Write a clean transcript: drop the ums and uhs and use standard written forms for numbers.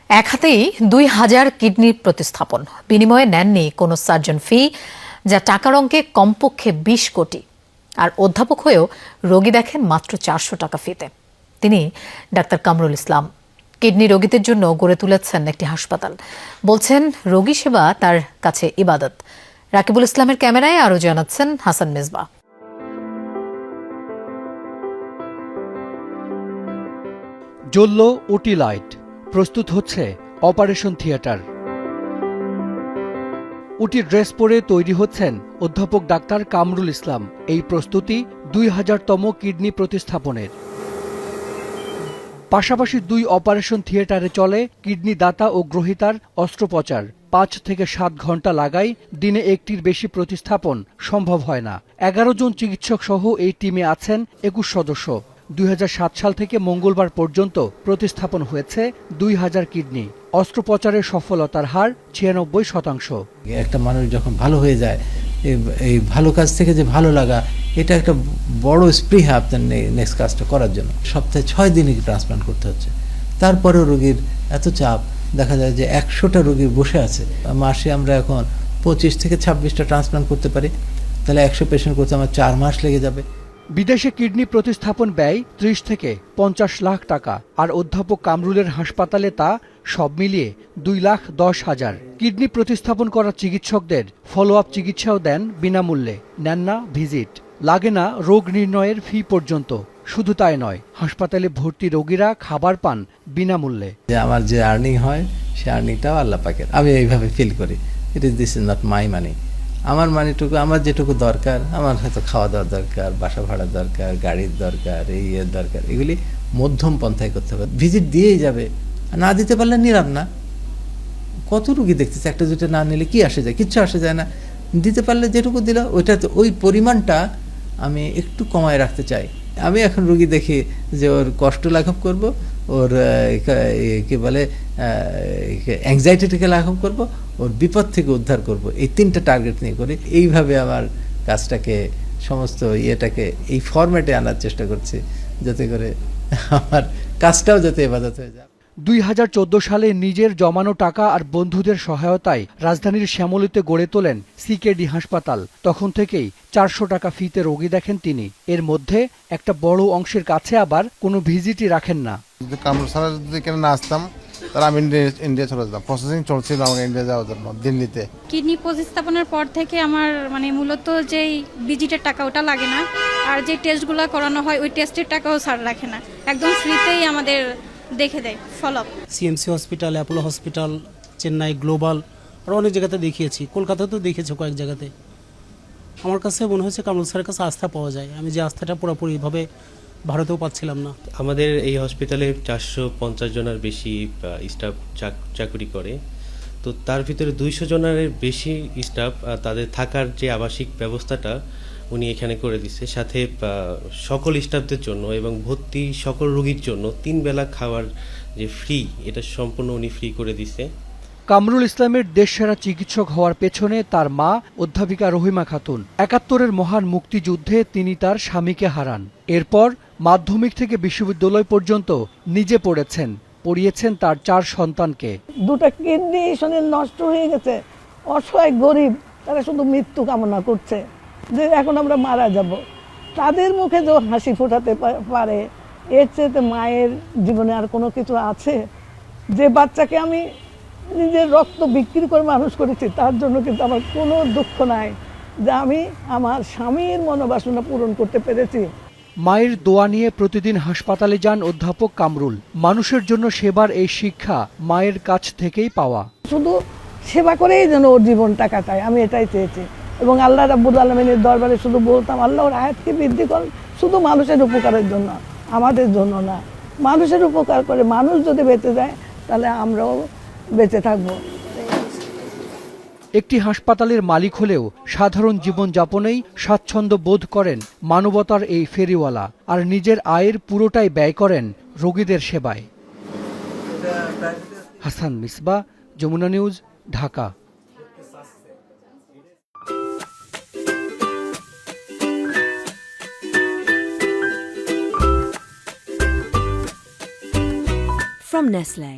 এক হাতেই ২,০০০ কিডনির প্রতিস্থাপন, বিনিময়ে নেননি কোনো সার্জন ফি, যা টাকার অঙ্কে কমপক্ষে ২০ কোটি। আর অধ্যাপক হয়েও রোগী দেখেন মাত্র ৪০০ টাকা ফিতে। তিনি ডাক্তার কামরুল ইসলাম কিডনি রোগীদের জন্য গড়ে তুলেছেন একটি হাসপাতাল। বলছেন রোগী সেবা তার কাছে ইবাদত। রাকিবুল ইসলামের ক্যামেরায় আরও জানাচ্ছেন হাসান মেজবা। জ্বলল ওটি লাইট, প্রস্তুত হচ্ছে অপারেশন থিয়েটার। ওটি ড্রেস পরে তৈরি হচ্ছেন অধ্যাপক ডাক্তার কামরুল ইসলাম। এই প্রস্তুতি ২০০০তম কিডনি প্রতিস্থাপনের। পাশাপাশি ২ অপারেশন থিয়েটারে চলে কিডনি দাতা ও গ্রহীতার অস্ত্রোপচার। ৫ থেকে ৭ ঘন্টা লাগায় দিনে একটির বেশি প্রতিস্থাপন সম্ভব হয় না। ১১ জন চিকিৎসক সহ এই টিমে আছেন ২১ সদস্য। ২০০৭ সাল থেকে মঙ্গলবার পর্যন্ত প্রতিস্থাপন হয়েছে ২,০০০ কিডনি। অস্ত্রোপচারের সফলতার হার ৯৬%। একটা মানুষ যখন ভালো হয়ে যায়, এই ভালো কাজ থেকে যে ভালো লাগা, এটা একটা বড় স্পৃহা আপনার নেক্সট কাজটা করার জন্য। সপ্তাহে ৬ দিনই ট্রান্সপ্লান্ট করতে হচ্ছে। তারপরেও রোগীর এত চাপ, দেখা যায় যে ১০০টা রোগী বসে আছে। মাসে আমরা এখন ২৫ থেকে ২৬টা ট্রান্সপ্লান্ট করতে পারি। তাহলে ১০০ পেশেন্ট করতে আমার ৪ মাস লেগে যাবে। বিদেশে কিডনি প্রতিস্থাপন ব্যয় ৩০ থেকে ৫০ লাখ টাকা, আর অধ্যাপক কামরুলের হাসপাতালে তা সব মিলিয়ে ২,১০,০০০। কিডনি প্রতিস্থাপন করা চিকিৎসকদের ফলো আপ চিকিৎসাও দেন বিনামূল্যে, নেন না ভিজিট, লাগে না রোগ নির্ণয়ের ফি পর্যন্ত। শুধু তাই নয়, হাসপাতালে ভর্তি রোগীরা খাবার পান বিনামূল্যে। আমার যে আর্নিং হয়, সে আর্নিংটাও আল্লাহ পাকের। আমি এইভাবে ফিল করি, দিস ইজ নট মাই মানি। আমার মানিটুকু, আমার যেটুকু দরকার, আমার হয়তো খাওয়া দাওয়ার দরকার, বাসা ভাড়ার দরকার, গাড়ির দরকার, এই এর দরকার, এগুলি মধ্যম পন্থায় করতে হবে। ভিজিট দিয়েই যাবে, না দিতে পারলে নিলাম না। কত রুগী দেখতেছে, একটা দুটো না নিলে কি আসে যায়? কিচ্ছু আসে যায় না। দিতে পারলে যেটুকু দিল, ওইটা তো ওই পরিমাণটা আমি একটু কমায় রাখতে চাই। আমি এখন রুগী দেখি যে ওর কষ্ট লাঘব করব, ওর কি বলে অ্যাংজাইটিকে লাঘব করব, ওর বিপদ থেকে উদ্ধার করব। এই 3টা টার্গেট নিয়ে করি। এইভাবে আমার কাজটাকে, সমস্ত ইয়েটাকে এই ফরম্যাটে আনার চেষ্টা করছি, যাতে করে আমার কাজটাও যাতে ইবাদত হয়ে যায়। ২০১৪ সালে নিজের জমানো টাকা আর বন্ধুদের সহায়তায় রাজধানীর শ্যামলীতে গড়ে তোলেন সিকেডি হাসপাতাল। তখন থেকেই ৪০০ টাকা ফিতে রোগী দেখেন তিনি। এর মধ্যে একটা বড় অংশের কাছে আবার কোনো ভিজিটই রাখেন না। যদি কামরুল স্যার যদি এখানে না আসতাম, তাহলে আমি ইন্ডিয়া চলে যেতাম। প্রসেসিং চলছিল আমাকে ইন্ডিয়া যাওয়ার জন্য, দিল্লিতে। কিডনি প্রতিস্থাপনের পর থেকে আমার মূলত যেই ভিজিটের টাকা ওটা লাগে না, আর যে টেস্টগুলো করানো হয় ওই টেস্টের টাকাও স্যার রাখে না, একদম ফ্রিতেই আমাদের দেখে দেয় follow up. CMC hospital, Apollo hospital, Chennai global, আরও অনেক জায়গাতে দেখিয়েছি, কলকাতাতেও দেখিয়েছি কয়েক জায়গাতে। আমার কাছে মনে হয়েছে কামরুল স্যারের কাছে আস্থা পাওয়া যায়, আমি যে আস্থাটা পুরোপুরিভাবে ভারতেও পাচ্ছিলাম না। আমাদের এই হসপিটালে ৪৫০ জনের বেশি স্টাফ চাকরি করে। তো তার ভিতরে ২০০ জনের বেশি স্টাফ তাদের থাকার যে আবাসিক ব্যবস্থাটা উনি এখানে করে দিচ্ছে, সাথে সকল স্টাফদের জন্য এবং ভর্তি সকল রোগীর জন্য ৩ বেলা খাওয়ার যে ফ্রি, এটা সম্পূর্ণ উনি ফ্রি করে দিচ্ছে। কামরুল ইসলামের দেশসেরা চিকিৎসক হওয়ার পেছনে তার মা অধ্যাপিকা রহিমা খাতুন। ৭১-এর মহান মুক্তিযুদ্ধে তিনি তার স্বামীকে হারান। এরপর মাধ্যমিক থেকে বিশ্ববিদ্যালয় পর্যন্ত নিজে পড়েছেন, পড়িয়েছেন তার ৪ সন্তানকে। 2টা কিডনি নষ্ট হয়ে গেছে, অসহায় গরিব, তারা শুধু মৃত্যু কামনা করছে যে এখন আমরা মারা যাব। তাদের মুখে যে হাসি ফোটাতে পারে, এর চেয়ে মায়ের জীবনে আর কোনো কিছু আছে? যে বাচ্চাকে আমি নিজের রক্ত বিক্রি করে মানুষ করেছি, তার জন্য কিন্তু আমার কোনো দুঃখ নাই যে আমি আমার স্বামীর মনোবাসনা পূরণ করতে পেরেছি। মায়ের দোয়া নিয়ে প্রতিদিন হাসপাতালে যান অধ্যাপক কামরুল। মানুষের জন্য সেবার এই শিক্ষা মায়ের কাছ থেকেই পাওয়া। শুধু সেবা করেই যেন ওর জীবনটা কাটায়, আমি এটাই চেয়েছি। এবং আল্লাহ রাব্বুল আলামিনের দরবারে শুধু বলতাম, আল্লাহর আয়াতকে বৃদ্ধি কর, শুধু মানুষের উপকারের জন্য, আমাদের জন্য না। মানুষের উপকার করে মানুষ যদি বেঁচে যায়, তাহলে আমরাও বেঁচে থাকবো। একটি হাসপাতালের মালিক হলেও সাধারণ জীবনযাপনেই স্বাচ্ছন্দ্য বোধ করেন মানবতার এই ফেরিওয়ালা, আর নিজের আয়ের পুরোটাই ব্যয় করেন রোগীদের সেবায়। Hasan Misba, Jamuna News, Dhaka. From Nestlé.